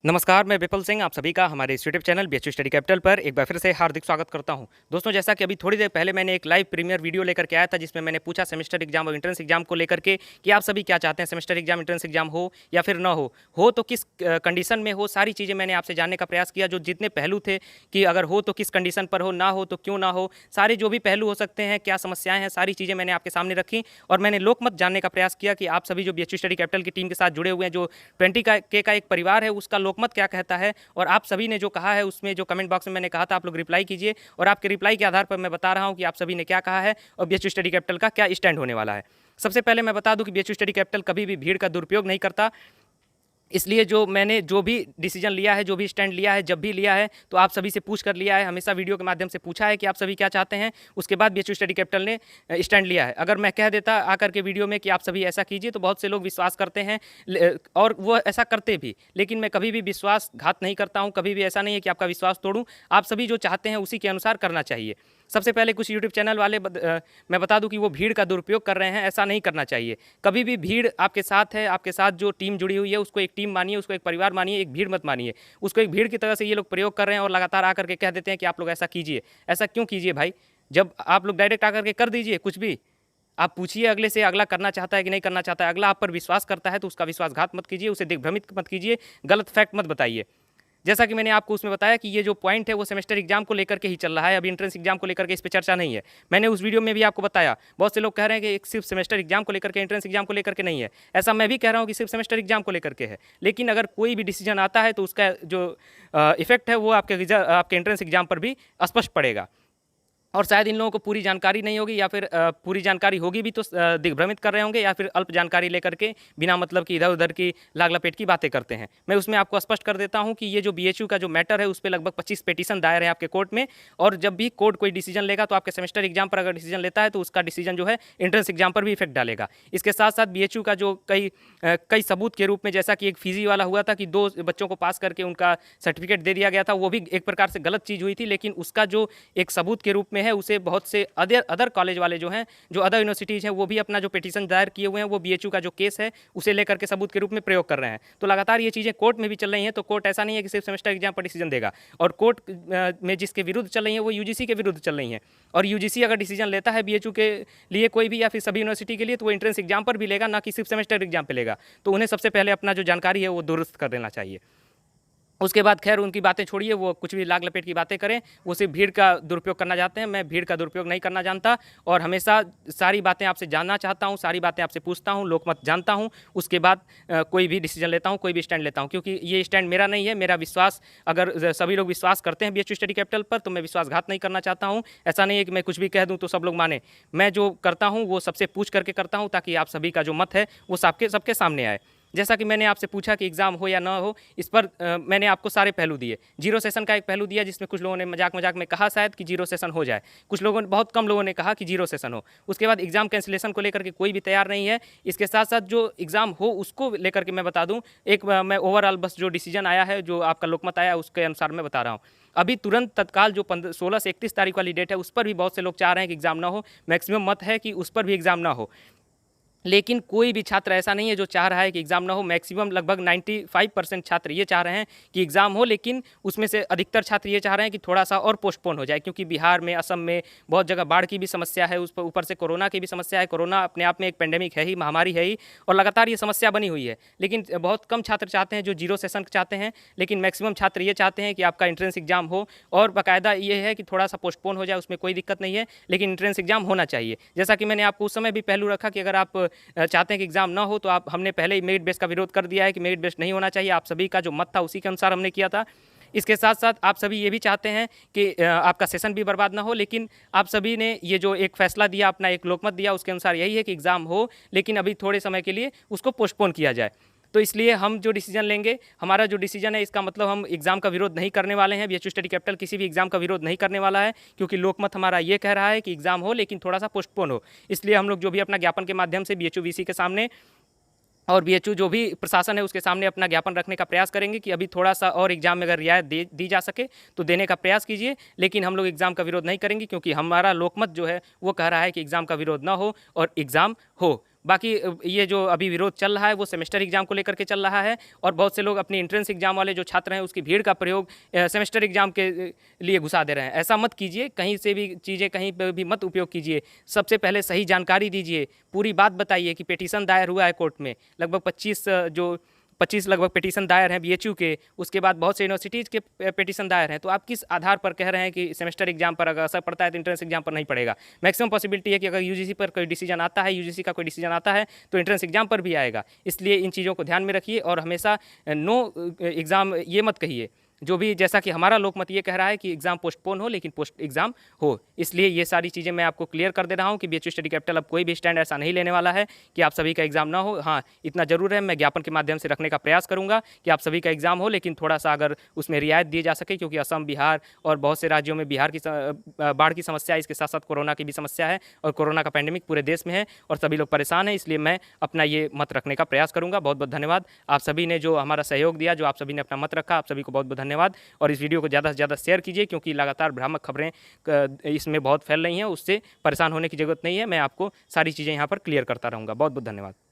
नमस्कार, मैं विपुल सिंह आप सभी का हमारे इस YouTube channel BHU study capital पर एक बार फिर से हार्दिक स्वागत करता हूं। दोस्तों, जैसा कि अभी थोड़ी देर पहले मैंने एक लाइव प्रीमियर वीडियो लेकर के आया था, जिसमें मैंने पूछा सेमेस्टर एग्जाम और एंट्रेंस एग्जाम को लेकर के कि आप सभी क्या चाहते हैं, सेमेस्टर एग्जाम एंट्रेंस एग्जाम हो या फिर ना हो तो किस कंडीशन में हो। सारी चीज़ें मैंने आपसे जानने का प्रयास किया, जो जितने पहलू थे कि अगर हो तो किस कंडीशन पर हो, ना हो तो क्यों ना हो, सारे जो भी पहलू हो सकते हैं, क्या समस्याएं हैं, सारी चीज़ें मैंने आपके सामने रखी और मैंने लोकमत जानने का प्रयास किया कि आप सभी जो बीएचयू स्टडी कैपिटल की टीम के साथ जुड़े हुए हैं, जो 20K का एक परिवार है, उसका लोकमत क्या कहता है और आप सभी ने जो कहा है उसमें जो कमेंट बॉक्स में मैंने कहा था आप लोग रिप्लाई कीजिए। और आपके रिप्लाई के आधार पर मैं बता रहा हूं कि आप सभी ने क्या कहा है और बीएचयू स्टडी कैपिटल का क्या स्टैंड होने वाला है। सबसे पहले मैं बता दूं कि बीएचयू स्टडी कैपिटल कभी भी भीड़ का दुरुपयोग नहीं करता। इसलिए जो मैंने जो भी डिसीजन लिया है, जो भी स्टैंड लिया है, जब भी लिया है तो आप सभी से पूछ कर लिया है। हमेशा वीडियो के माध्यम से पूछा है कि आप सभी क्या चाहते हैं, उसके बाद बीएचयू स्टडी कैपिटल ने स्टैंड लिया है। अगर मैं कह देता आकर के वीडियो में कि आप सभी ऐसा कीजिए तो बहुत से लोग विश्वास करते हैं और वो ऐसा करते भी, लेकिन मैं कभी भी विश्वासघात नहीं करता हूँ। कभी भी ऐसा नहीं है कि आपका विश्वास तोड़ूँ। आप सभी जो चाहते हैं उसी के अनुसार करना चाहिए। सबसे पहले कुछ यूट्यूब चैनल वाले मैं बता दूं कि वो भीड़ का दुरुपयोग कर रहे हैं, ऐसा नहीं करना चाहिए। कभी भी भीड़ आपके साथ है, आपके साथ जो टीम जुड़ी हुई है उसको एक टीम मानिए, उसको एक परिवार मानिए, एक भीड़ मत मानिए। उसको एक भीड़ की तरह से ये लोग प्रयोग कर रहे हैं और लगातार आकर के कह देते हैं कि आप लोग ऐसा कीजिए। ऐसा क्यों कीजिए भाई? जब आप लोग डायरेक्ट आकर के कर दीजिए कुछ भी। आप पूछिए अगले से, अगला करना चाहता है कि नहीं करना चाहता है। अगला आप पर विश्वास करता है तो उसका विश्वासघात मत कीजिए, उसे दिग्भ्रमित मत कीजिए, गलत फैक्ट मत बताइए। जैसा कि मैंने आपको उसमें बताया कि ये जो पॉइंट है वो सेमेस्टर एग्जाम को लेकर के ही चल रहा है, अभी एंट्रेंस एग्जाम को लेकर के इस पे चर्चा नहीं है। मैंने उस वीडियो में भी आपको बताया, बहुत से लोग कह रहे हैं कि एक सिर्फ सेमेस्टर एग्जाम को लेकर के, एंट्रेंस एग्जाम को लेकर के नहीं है। ऐसा मैं भी कह रहा हूँ कि सिर्फ सेमेस्टर एग्जाम को लेकर के है, लेकिन अगर कोई भी डिसीजन आता है तो उसका जो इफेक्ट है वो आपके एंट्रेंस एग्जाम पर भी स्पष्ट पड़ेगा। और शायद इन लोगों को पूरी जानकारी नहीं होगी, या फिर पूरी जानकारी होगी भी तो दिग्भ्रमित कर रहे होंगे, या फिर अल्प जानकारी लेकर के बिना मतलब कि इधर उधर की लाग लपेट की बातें करते हैं। मैं उसमें आपको स्पष्ट कर देता हूं कि ये जो बीएचयू का जो मैटर है उस पर लगभग 25 पेटिशन दायर है आपके कोर्ट में। और जब भी कोर्ट कोई डिसीजन लेगा तो आपके सेमेस्टर एग्जाम पर अगर डिसीजन लेता है तो उसका डिसीजन जो है एंट्रेंस एग्जाम पर भी इफेक्ट डालेगा। इसके साथ साथ बीएचयू का जो कई सबूत के रूप में, जैसा कि एक फीजी वाला हुआ था कि 2 बच्चों को पास करके उनका सर्टिफिकेट दे दिया गया था, वो भी एक प्रकार से गलत चीज़ हुई थी, लेकिन उसका जो एक सबूत के रूप में है उसे बहुत से अदर कॉलेज वाले जो हैं, जो अदर यूनिवर्सिटीज़ हैं, वो भी अपना जो पिटीशन दायर किए हुए हैं वो बीएचयू का जो केस है उसे लेकर के सबूत के रूप में प्रयोग कर रहे हैं। तो लगातार ये चीज़ें कोर्ट में भी चल रही हैं। तो कोर्ट ऐसा नहीं है कि सिर्फ सेमेस्टर एग्जाम पर डिसीजन देगा, और कोर्ट में जिसके विरुद्ध चल रही है वो यूजीसी के विरुद्ध चल रही हैं। और यूजीसी अगर डिसीजन लेता है बीएचयू के लिए कोई भी, या फिर सभी यूनिवर्सिटी के लिए, तो वो एंट्रेंस एग्जाम पर भी लेगा, ना कि सिर्फ सेमेस्टर एग्जाम पर लेगा। तो उन्हें सबसे पहले अपना जो जानकारी है वो दुरुस्त कर देना चाहिए। उसके बाद खैर उनकी बातें छोड़िए, वो कुछ भी लाग लपेट की बातें करें, वो सिर्फ भीड़ का दुरुपयोग करना चाहते हैं। मैं भीड़ का दुरुपयोग नहीं करना जानता और हमेशा सारी बातें आपसे जानना चाहता हूं, सारी बातें आपसे पूछता हूं, लोकमत जानता हूं, उसके बाद कोई भी डिसीजन लेता हूं, कोई भी स्टैंड लेता हूं। क्योंकि ये स्टैंड मेरा नहीं है, मेरा विश्वास, अगर सभी लोग विश्वास करते हैं बीएचयू स्टडी कैपिटल पर तो मैं विश्वासघात नहीं करना चाहता हूँ। ऐसा नहीं है कि मैं कुछ भी कह दूँ तो सब लोग माने। मैं जो करता हूँ वो सबसे पूछ करके करता हूँ, ताकि आप सभी का जो मत है वो सबके सामने आए। जैसा कि मैंने आपसे पूछा कि एग्ज़ाम हो या ना हो, इस पर मैंने आपको सारे पहलू दिए। जीरो सेशन का एक पहलू दिया, जिसमें कुछ लोगों ने मजाक मजाक में कहा शायद कि जीरो सेशन हो जाए। कुछ लोगों ने, बहुत कम लोगों ने कहा कि जीरो सेशन हो। उसके बाद एग्ज़ाम कैंसिलेशन को लेकर के कोई भी तैयार नहीं है। इसके साथ साथ जो एग्ज़ाम हो उसको लेकर के मैं बता दूँ, एक मैं ओवरऑल बस जो डिसीजन आया है, जो आपका लोकमत आया उसके अनुसार मैं बता रहा हूँ। अभी तुरंत तत्काल जो 16 से 31 तारीख वाली डेट है उस पर भी बहुत से लोग चाह रहे हैं कि एग्ज़ाम ना हो। मैक्सिमम मत है कि उस पर भी एग्ज़ाम ना हो, लेकिन कोई भी छात्र ऐसा नहीं है जो चाह रहा है कि एग्ज़ाम ना हो। मैक्सिमम लगभग 95% छात्र ये चाह रहे हैं कि एग्ज़ाम हो, लेकिन उसमें से अधिकतर छात्र ये चाह रहे हैं कि थोड़ा सा और पोस्टपोन हो जाए, क्योंकि बिहार में, असम में बहुत जगह बाढ़ की भी समस्या है, उस पर ऊपर से कोरोना की भी समस्या है। कोरोना अपने आप में एक पेंडेमिक है ही, महामारी है ही, और लगातार ये समस्या बनी हुई है। लेकिन बहुत कम छात्र चाहते हैं जो जीरो सेशन चाहते हैं, लेकिन मैक्सिमम छात्र ये चाहते हैं कि आपका एंट्रेंस एग्जाम हो, और बाकायदा ये है कि थोड़ा सा पोस्टपोन हो जाए, उसमें कोई दिक्कत नहीं है, लेकिन एंट्रेंस एग्जाम होना चाहिए। जैसा कि मैंने आपको उस समय भी पहलू रखा कि अगर आप चाहते हैं कि एग्जाम ना हो तो आप, हमने पहले ही मेरिट बेस का विरोध कर दिया है कि मेरिट बेस नहीं होना चाहिए। आप सभी का जो मत था उसी के अनुसार हमने किया था। इसके साथ साथ आप सभी ये भी चाहते हैं कि आपका सेशन भी बर्बाद ना हो, लेकिन आप सभी ने ये जो एक फैसला दिया, अपना एक लोकमत दिया, उसके अनुसार यही है कि एग्ज़ाम हो, लेकिन अभी थोड़े समय के लिए उसको पोस्टपोन किया जाए। तो इसलिए हम जो डिसीजन लेंगे, हमारा जो डिसीजन है, इसका मतलब हम एग्ज़ाम का विरोध नहीं करने वाले हैं। बीएचयू स्टडी कैपिटल किसी भी एग्ज़ाम का विरोध नहीं करने वाला है, क्योंकि लोकमत हमारा ये कह रहा है कि एग्ज़ाम हो लेकिन थोड़ा सा पोस्टपोन हो। इसलिए हम लोग जो भी अपना ज्ञापन के माध्यम से बीएचयू वीसी के सामने और बीएचयू जो भी प्रशासन है उसके सामने अपना ज्ञापन रखने का प्रयास करेंगे कि अभी थोड़ा सा और एग्जाम में अगर रियायत दी जा सके तो देने का प्रयास कीजिए। लेकिन हम लोग एग्ज़ाम का विरोध नहीं करेंगे, क्योंकि हमारा लोकमत जो है वो कह रहा है कि एग्ज़ाम का विरोध ना हो और एग्ज़ाम हो। बाकी ये जो अभी विरोध चल रहा है वो सेमेस्टर एग्जाम को लेकर के चल रहा है, और बहुत से लोग अपनी एंट्रेंस एग्जाम वाले जो छात्र हैं उसकी भीड़ का प्रयोग सेमेस्टर एग्जाम के लिए घुसा दे रहे हैं। ऐसा मत कीजिए, कहीं से भी चीज़ें कहीं पर भी मत उपयोग कीजिए। सबसे पहले सही जानकारी दीजिए, पूरी बात बताइए कि पिटीशन दायर हुआ है कोर्ट में, लगभग 25 लगभग पिटीशन दायर हैं बीएचयू के, उसके बाद बहुत से यूनिवर्सिटीज़ के पिटीशन दायर हैं। तो आप किस आधार पर कह रहे हैं कि सेमेस्टर एग्जाम पर अगर असर पड़ता है तो एंट्रेंस एग्जाम पर नहीं पड़ेगा? मैक्सिमम पॉसिबिलिटी है कि अगर यूजीसी पर कोई डिसीजन आता है, यूजीसी का कोई डिसीजन आता है तो एंट्रेंस एग्जाम पर भी आएगा। इसलिए इन चीज़ों को ध्यान में रखिए और हमेशा नो एग्ज़ाम ये मत कहिए। जो भी, जैसा कि हमारा लोकमत ये कह रहा है कि एग्ज़ाम पोस्टपोन हो लेकिन पोस्ट एग्ज़ाम हो। इसलिए ये सारी चीज़ें मैं आपको क्लियर कर दे रहा हूँ कि बीएचयू स्टडी कैपिटल अब कोई भी स्टैंड ऐसा नहीं लेने वाला है कि आप सभी का एग्ज़ाम ना हो। हाँ, इतना ज़रूर है, मैं ज्ञापन के माध्यम से रखने का प्रयास करूँगा कि आप सभी का एग्ज़ाम हो, लेकिन थोड़ा सा अगर उसमें रियायत दी जा सके, क्योंकि असम, बिहार और बहुत से राज्यों में बिहार की बाढ़ की समस्या है, इसके साथ साथ कोरोना की भी समस्या है और कोरोना का पैंडेमिक पूरे देश में है और सभी लोग परेशान हैं। इसलिए मैं अपना ये मत रखने का प्रयास करूँगा। बहुत बहुत धन्यवाद आप सभी ने जो हमारा सहयोग दिया, जो आप सभी ने अपना मत रखा, आप सभी को बहुत बहुत धन्यवाद। और इस वीडियो को ज़्यादा से ज़्यादा शेयर कीजिए, क्योंकि लगातार भ्रामक खबरें इसमें बहुत फैल रही हैं, उससे परेशान होने की ज़रूरत नहीं है। मैं आपको सारी चीज़ें यहाँ पर क्लियर करता रहूँगा। बहुत बहुत धन्यवाद।